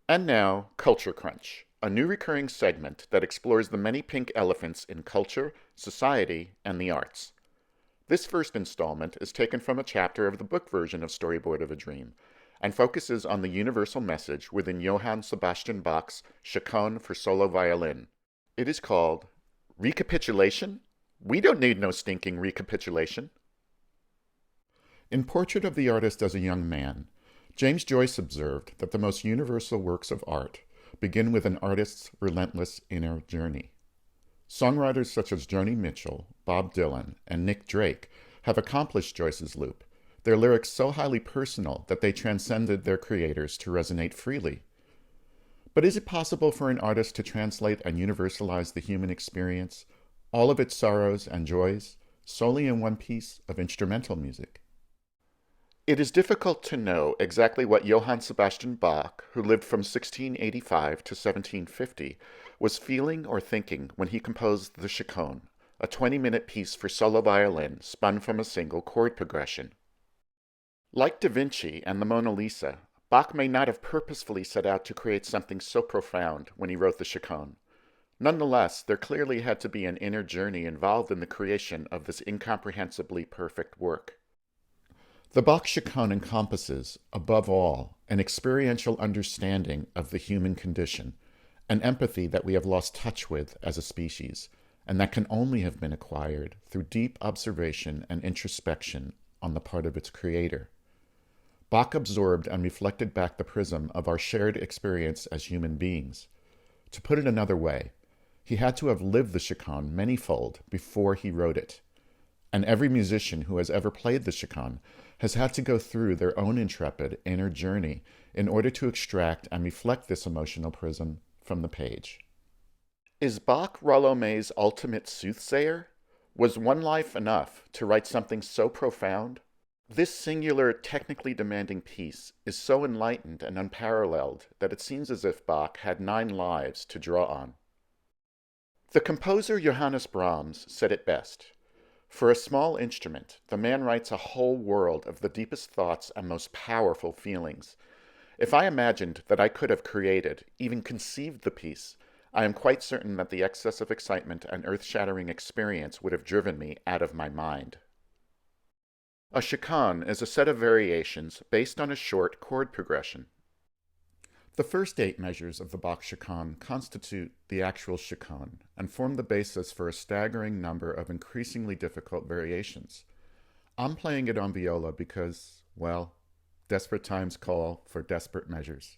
And now, Culture Crunch, a new recurring segment that explores the many pink elephants in culture, society, and the arts. This first installment is taken from a chapter of the book version of Storyboard of a Dream and focuses on the universal message within Johann Sebastian Bach's Chaconne for solo violin. It is called Recapitulation? We don't need no stinking recapitulation. In Portrait of the Artist as a Young Man, James Joyce observed that the most universal works of art begin with an artist's relentless inner journey. Songwriters such as Joni Mitchell, Bob Dylan, and Nick Drake have accomplished Joyce's loop, their lyrics so highly personal that they transcended their creators to resonate freely. But is it possible for an artist to translate and universalize the human experience, all of its sorrows and joys, solely in one piece of instrumental music? It is difficult to know exactly what Johann Sebastian Bach, who lived from 1685 to 1750, was feeling or thinking when he composed the Chaconne, a 20-minute piece for solo violin spun from a single chord progression. Like Da Vinci and the Mona Lisa, Bach may not have purposefully set out to create something so profound when he wrote the Chaconne. Nonetheless, there clearly had to be an inner journey involved in the creation of this incomprehensibly perfect work. The Bach Chaconne encompasses, above all, an experiential understanding of the human condition, an empathy that we have lost touch with as a species, and that can only have been acquired through deep observation and introspection on the part of its creator. Bach absorbed and reflected back the prism of our shared experience as human beings. To put it another way, he had to have lived the Chaconne manyfold before he wrote it. And every musician who has ever played the Chaconne has had to go through their own intrepid inner journey in order to extract and reflect this emotional prism from the page. Is Bach Rollo May's ultimate soothsayer? Was one life enough to write something so profound? This singular, technically demanding piece is so enlightened and unparalleled that it seems as if Bach had 9 lives to draw on. The composer Johannes Brahms said it best. For a small instrument, the man writes a whole world of the deepest thoughts and most powerful feelings. If I imagined that I could have created, even conceived the piece, I am quite certain that the excess of excitement and earth-shattering experience would have driven me out of my mind. A chaconne is a set of variations based on a short chord progression. The first 8 measures of the Bach chaconne constitute the actual chaconne and form the basis for a staggering number of increasingly difficult variations. I'm playing it on viola because, well, desperate times call for desperate measures.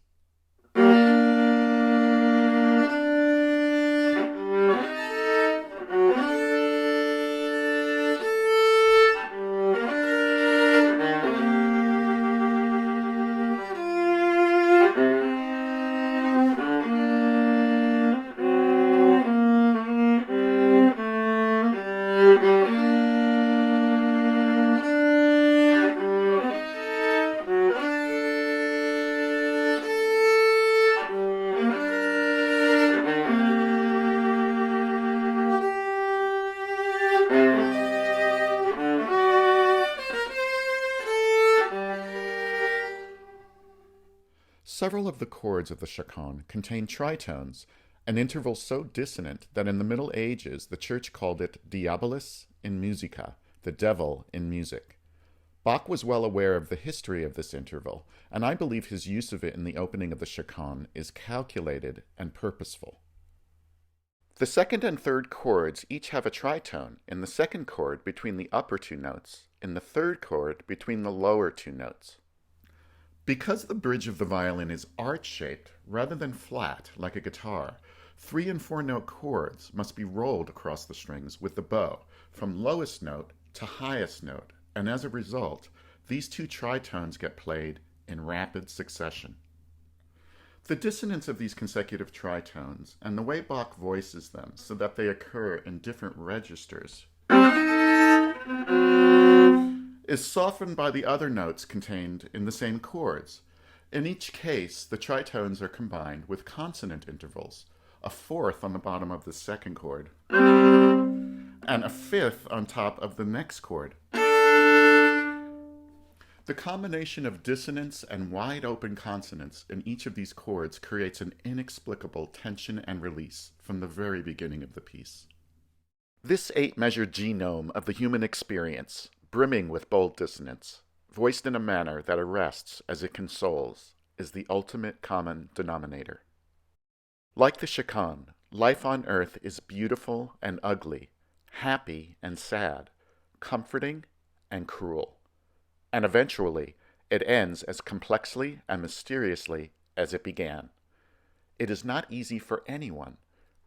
Several of the chords of the chaconne contain tritones, an interval so dissonant that in the Middle Ages the Church called it diabolus in musica, the devil in music. Bach was well aware of the history of this interval, and I believe his use of it in the opening of the chaconne is calculated and purposeful. The second and third chords each have a tritone in the second chord between the upper 2 notes, in the third chord between the lower 2 notes. Because the bridge of the violin is arch-shaped rather than flat like a guitar, 3 and 4 note chords must be rolled across the strings with the bow from lowest note to highest note, and as a result, these 2 tritones get played in rapid succession. The dissonance of these consecutive tritones and the way Bach voices them so that they occur in different registers is softened by the other notes contained in the same chords. In each case, the tritones are combined with consonant intervals, a 4th on the bottom of the second chord, and a 5th on top of the next chord. The combination of dissonance and wide-open consonants in each of these chords creates an inexplicable tension and release from the very beginning of the piece. This 8-measure genome of the human experience, brimming with bold dissonance, voiced in a manner that arrests as it consoles, is the ultimate common denominator. Like the Chaconne, life on earth is beautiful and ugly, happy and sad, comforting and cruel. And eventually, it ends as complexly and mysteriously as it began. It is not easy for anyone,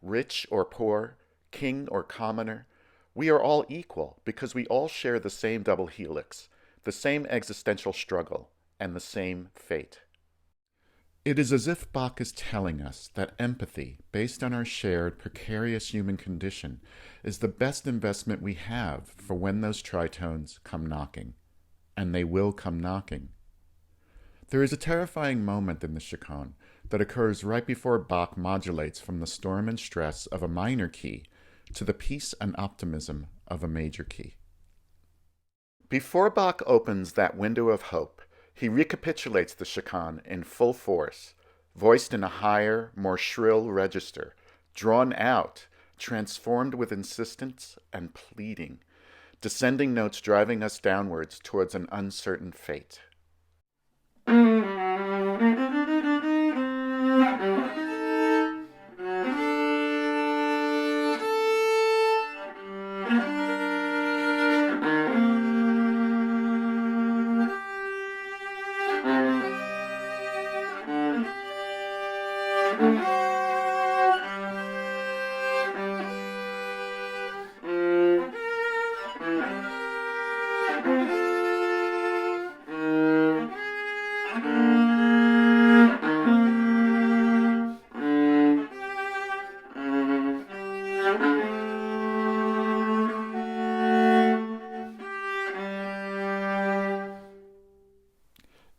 rich or poor, king or commoner. We are all equal because we all share the same double helix, the same existential struggle, and the same fate. It is as if Bach is telling us that empathy, based on our shared precarious human condition, is the best investment we have for when those tritones come knocking. And they will come knocking. There is a terrifying moment in the Chaconne that occurs right before Bach modulates from the storm and stress of a minor key to the peace and optimism of a major key. Before Bach opens that window of hope, he recapitulates the Chaconne in full force, voiced in a higher, more shrill register, drawn out, transformed with insistence and pleading, descending notes driving us downwards towards an uncertain fate.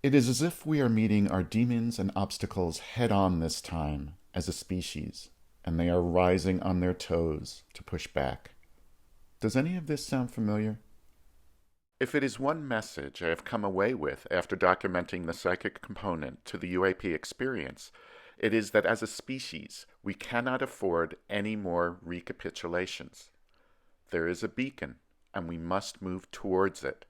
It is as if we are meeting our demons and obstacles head-on this time as a species, and they are rising on their toes to push back. Does any of this sound familiar? If it is one message I have come away with after documenting the psychic component to the UAP experience, it is that as a species, we cannot afford any more recapitulations. There is a beacon, and we must move towards it.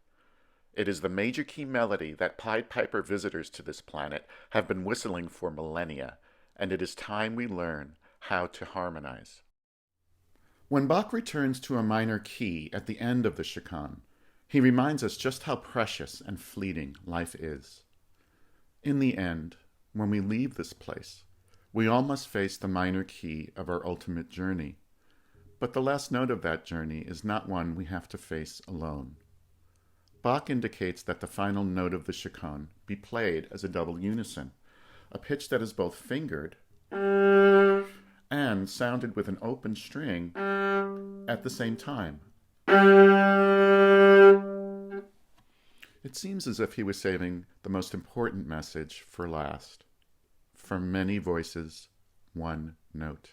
It is the major key melody that Pied Piper visitors to this planet have been whistling for millennia, and it is time we learn how to harmonize. When Bach returns to a minor key at the end of the Chaconne, he reminds us just how precious and fleeting life is. In the end, when we leave this place, we all must face the minor key of our ultimate journey. But the last note of that journey is not one we have to face alone. Bach indicates that the final note of the Chaconne be played as a double unison, a pitch that is both fingered and sounded with an open string at the same time. It seems as if he was saving the most important message for last. For many voices, one note.